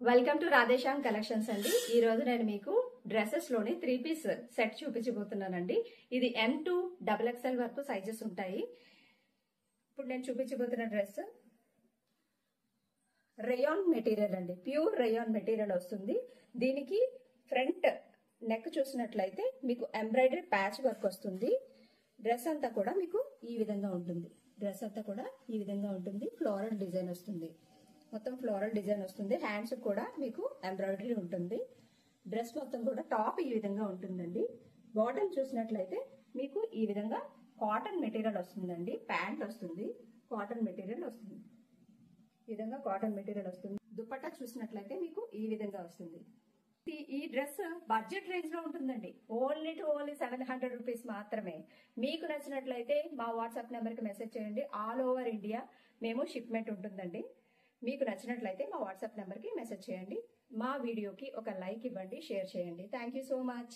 Welcome to Radhe Shyam collections అండి. ఈ రోజు నేను మీకు డ్రెస్సెస్ లోని 3 పీస్ సెట్ చూపించబోతున్నానండి. ఇది M2 XXL వరకు సైజెస్ ఉంటాయి. ఇప్పుడు నేను చూపించబోతున్న డ్రెస్ రేయాన్ మెటీరియల్ అండి, ప్యూర్ రేయాన్ మెటీరియల్ వస్తుంది. దీనికి ఫ్రంట్ నెక్ చూసినట్లయితే మీకు ఎంబ్రాయిడరీ ప్యాచ్ వర్క్ వస్తుంది. డ్రెస్ అంతా కూడా మీకు ఈ విధంగా ఉంటుంది. ఫ్లోరల్ డిజైన్ వస్తుంది. మొత్తం ఫ్లోరల్ డిజైన్ వస్తుంది. హ్యాండ్స్ కూడా మీకు ఎంబ్రాయిడరీ ఉంటుంది. డ్రెస్ మొత్తం కూడా టాప్ ఈ విధంగా ఉంటుందండి. బాటమ్ చూసినట్లయితే మీకు ఈ విధంగా కాటన్ మెటీరియల్ వస్తుందండి. ప్యాంట్ వస్తుంది, కాటన్ మెటీరియల్ వస్తుంది. ఈ విధంగా కాటన్ మెటీరియల్ వస్తుంది. దుపట్టా చూసినట్లయితే మీకు ఈ విధంగా వస్తుంది. ఈ డ్రెస్ బడ్జెట్ రేంజ్ లో ఉంటుందండి. ఓన్లీ 700 రూపీస్ మాత్రమే. మీకు నచ్చినట్లయితే మా వాట్సాప్ నెంబర్ కి మెసేజ్ చేయండి. ఆల్ ఓవర్ ఇండియా మేము షిప్మెంట్ ఉంటుందండి. మీకు నచ్చినట్లయితే మా వాట్సాప్ నెంబర్ కి మెసేజ్ చేయండి. మా వీడియోకి ఒక లైక్ ఇవ్వండి, షేర్ చేయండి. Thank you so much.